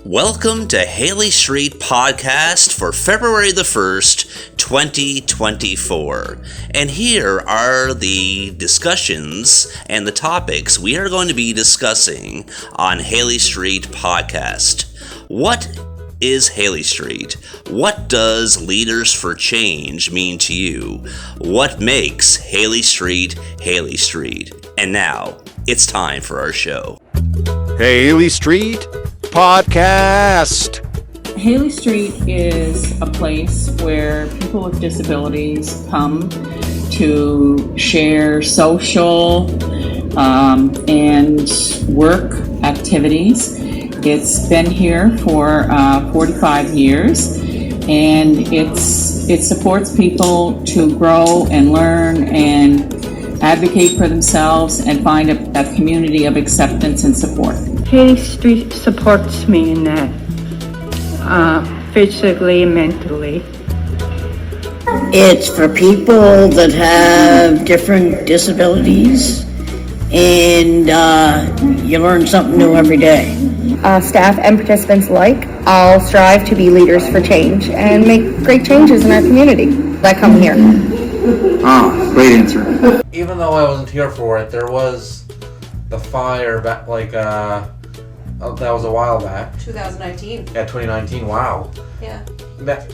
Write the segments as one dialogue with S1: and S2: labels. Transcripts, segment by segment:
S1: Welcome to Haley Street Podcast for February the 1st, 2024. And here are the discussions and the topics we are going to be discussing on Haley Street Podcast. What is Haley Street? What does Leaders for Change mean to you? What makes Haley Street Haley Street? And now, it's time for our show.
S2: Haley Street Podcast.
S3: Haley Street is a place where people with disabilities come to share social and work activities. It's been here for 45 years, and it supports people to grow and learn and advocate for themselves and find a community of acceptance and support.
S4: Haley Street supports me in that, physically and mentally.
S5: It's for people that have different disabilities, and you learn something new every day.
S6: Staff and participants alike, all strive to be leaders for change and make great changes in our community. I come here.
S7: Oh, great answer.
S8: Even though I wasn't here for it, there was the fire back, that was a while back.
S9: 2019.
S8: Yeah, 2019. Wow.
S9: Yeah.
S8: That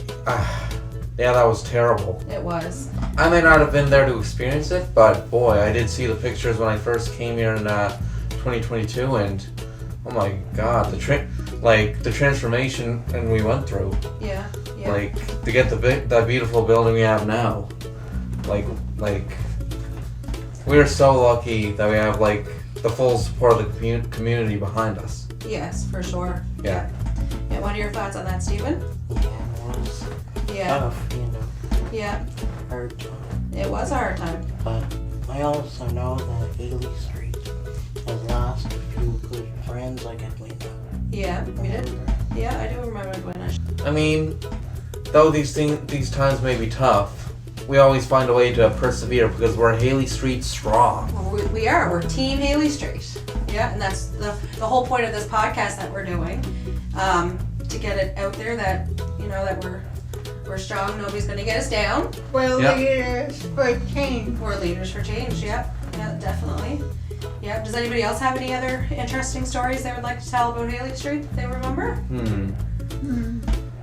S8: was terrible.
S9: It was.
S8: I may not have been there to experience it, but boy, I did see the pictures when I first came here in 2022, and oh my God, the transformation and we went through.
S9: Yeah.
S8: Like to get that beautiful building we have now. Like we are so lucky that we have the full support of the community behind us.
S9: Yes, for sure.
S8: Yeah.
S9: And what are your thoughts on that, Stephen?
S10: Yeah, it was tough,
S9: Yeah.
S10: hard time.
S9: It was a hard time.
S10: But I also know that Haley Street has lost a few good friends like Edwina.
S9: Yeah, we did. Yeah, I do remember when
S8: I mean, though these times may be tough, we always find a way to persevere because we're Haley Street strong.
S9: Well, we are. We're Team Haley Street. Yeah, and that's the whole point of this podcast that we're doing, to get it out there that that we're strong. Nobody's gonna get us down.
S4: We're
S8: Yep.
S4: leaders for change.
S9: We're leaders for change. Yeah, definitely. Yeah. Does anybody else have any other interesting stories they would like to tell about Haley Street that they remember?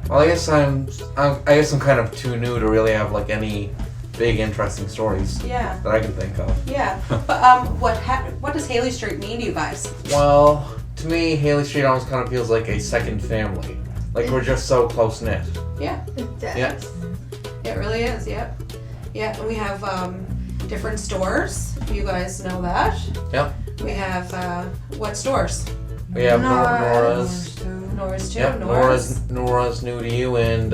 S8: Well, I guess I'm kind of too new to really have any big interesting stories.
S9: Yeah.
S8: That I can think of.
S9: Yeah. But what does Haley Street mean to you guys?
S8: Well, to me, Haley Street almost kind of feels like a second family. We're just so close knit.
S9: Yeah.
S8: Yeah.
S9: It really is. Yep. Yeah. And we have different stores. You guys know that.
S8: Yep.
S9: We have what stores?
S8: We have Nora's.
S9: Nora's too.
S8: Yep. Nora's new to you, and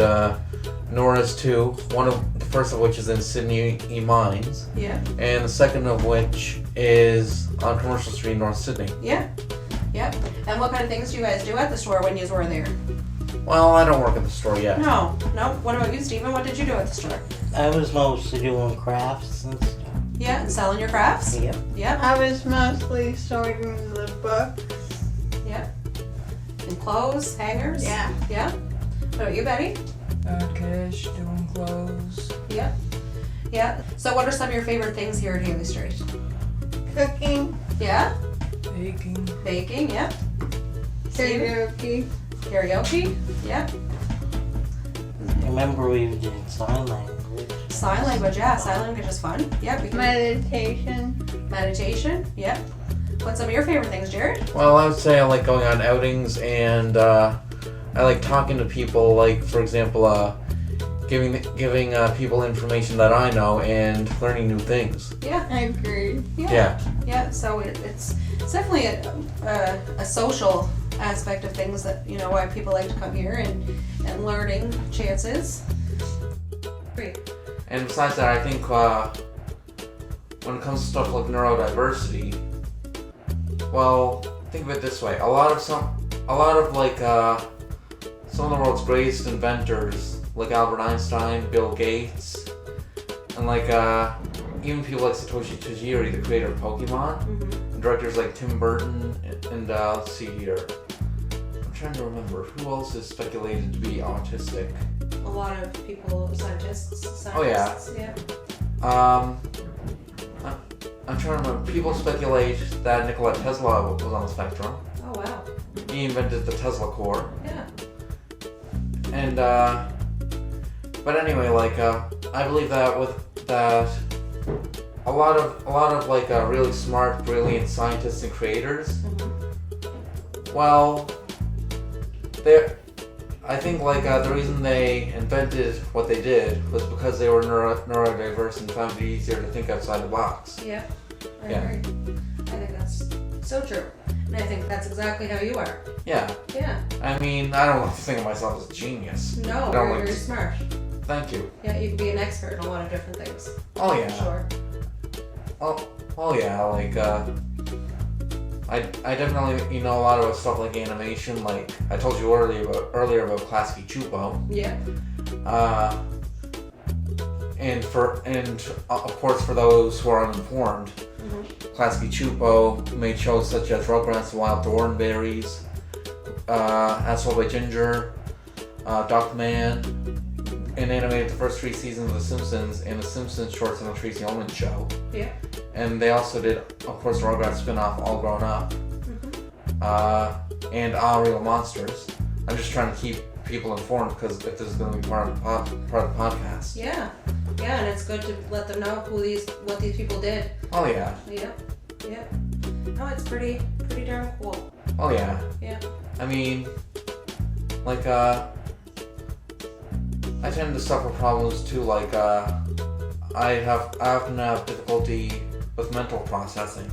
S8: Nora's too. One of the first of which is in Sydney Mines.
S9: Yeah.
S8: And the second of which is on Commercial Street in North Sydney.
S9: Yeah. Yep. And what kind of things do you guys do at the store when you were there?
S8: Well, I don't work at the store yet.
S9: No. What about you, Stephen? What did you do at the store?
S10: I was mostly doing crafts and stuff.
S9: Yeah, and selling your crafts?
S10: Yep.
S9: Yep.
S4: I was mostly sorting the books.
S9: Yep. And clothes, hangers?
S4: Yeah.
S9: Yeah. What about you, Betty?
S11: Cash, doing clothes.
S9: Yep. Yeah. So what are some of your favorite things here at Haley Street?
S4: Cooking.
S9: Yeah?
S11: Baking,
S9: yeah.
S4: Karaoke.
S9: Karaoke, yeah.
S10: Remember we did sign language.
S9: Sign language, yeah. Sign language is fun. Yeah, we can. Meditation, yeah. What's some of your favorite things, Jared?
S8: Well, I would say I like going on outings, and I like talking to people. For example, giving people information that I know and learning new things.
S9: Yeah,
S4: I agree.
S9: Yeah. So it's definitely a social aspect of things that why people like to come here and learning chances. Great.
S8: And besides that, I think when it comes to stuff like neurodiversity, well, think of it this way: some of the world's greatest inventors, like Albert Einstein, Bill Gates, and even people like Satoshi Tajiri, the creator of Pokemon, and directors like Tim Burton, and let's see here, I'm trying to remember who else is speculated to be autistic.
S9: A lot of people, scientists.
S8: Oh yeah.
S9: Yeah.
S8: I'm trying to remember. People speculate that Nikola Tesla was on the spectrum.
S9: Oh wow.
S8: He invented the Tesla core.
S9: Yeah.
S8: And but anyway, like I believe that a lot of like really smart, brilliant scientists and creators. Well, I think like the reason they invented what they did was because they were neurodiverse and found it easier to think outside the box.
S9: Yeah, I agree. I think that's so true. And I think that's exactly how you are.
S8: Yeah.
S9: Yeah.
S8: I mean, I don't like to think of myself as a genius.
S9: No, you're very smart.
S8: Thank you.
S9: Yeah, you can be an expert in a lot of different things.
S8: Oh yeah.
S9: Sure.
S8: Oh yeah, like I definitely know a lot about stuff like animation. Like I told you earlier about Klasky Chupo.
S9: Yeah.
S8: And of course for those who are uninformed, Klasky Chupo made shows such as Rugrats, The Wild Thornberries, As Told by Ginger, Duckman, and animated the first 3 seasons of The Simpsons and The Simpsons shorts on the Tracy Ullman Show.
S9: Yeah.
S8: And they also did, of course, the Rugrats spin-off All Grown Up, and Real Monsters. I'm just trying to keep people informed because if this is going to be part of the podcast.
S9: Yeah. Yeah, and it's good to let them know what these people did.
S8: Oh yeah.
S9: Yep. Yep. No, it's pretty darn cool.
S8: Oh yeah.
S9: Yeah.
S8: I mean, like I tend to suffer problems too. Like I often have difficulty with mental processing.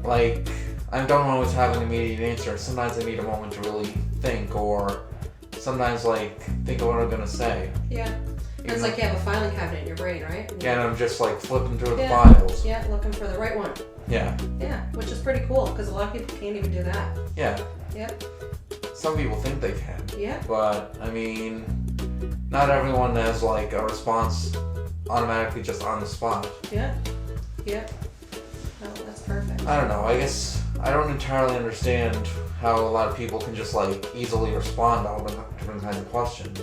S8: Like I don't always have an immediate answer. Sometimes I need a moment to really think, or sometimes like think of what I'm gonna say.
S9: Yeah. It's like you have a filing cabinet in your brain, right?
S8: Yeah, and I'm just like flipping through the files.
S9: Yeah, looking for the right one.
S8: Yeah.
S9: Yeah, which is pretty cool because a lot of people can't even do that.
S8: Yeah.
S9: Yep.
S8: Some people think they can.
S9: Yeah.
S8: But I mean, not everyone has like a response automatically just on the spot.
S9: Yeah. Yeah. No, that's perfect.
S8: I don't know. I guess I don't entirely understand how a lot of people can just like easily respond to all the different kinds of questions.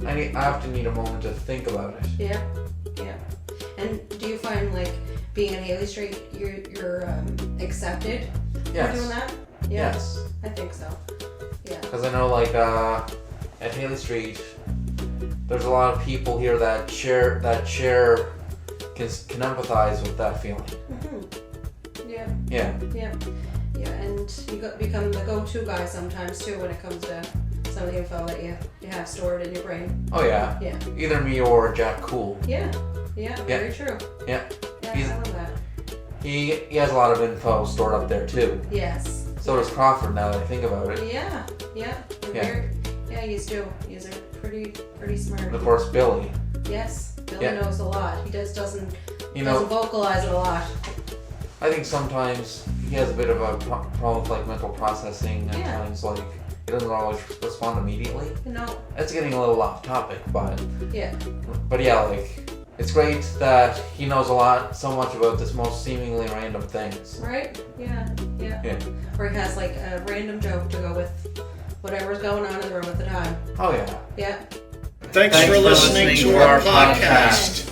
S8: I often need a moment to think about it.
S9: Yeah. Yeah. And do you find like being in Haley Street, you're accepted for doing that? Yeah,
S8: Yes.
S9: I think so. Yeah.
S8: Because I know like at Haley Street, there's a lot of people here that share can empathize with that feeling.
S9: Yeah.
S8: Yeah.
S9: Yeah. Yeah, and you become the go-to guy sometimes too when it comes to some of the info that you have stored in your brain.
S8: Oh yeah.
S9: Yeah.
S8: Either me or Jack Cool.
S9: Yeah. Yeah. Very true.
S8: Yeah.
S9: Yeah, I love that.
S8: He has a lot of info stored up there too.
S9: Yes.
S8: So does Crawford now that I think about it.
S9: Yeah. Yeah. Yeah, he's too. He's a pretty smart.
S8: And of course Billy.
S9: Yes. Billy knows a lot. He doesn't vocalize it a lot.
S8: I think sometimes he has a bit of a problem with like mental processing at times. Like he doesn't always respond immediately.
S9: No.
S8: It's getting a little off topic, but
S9: yeah.
S8: But yeah, like it's great that he knows so much about this most seemingly random things.
S9: Right? Yeah. Or he has like a random joke to go with whatever's going on in the room at the time.
S8: Oh yeah.
S9: Yeah.
S2: Thanks for listening to our podcast.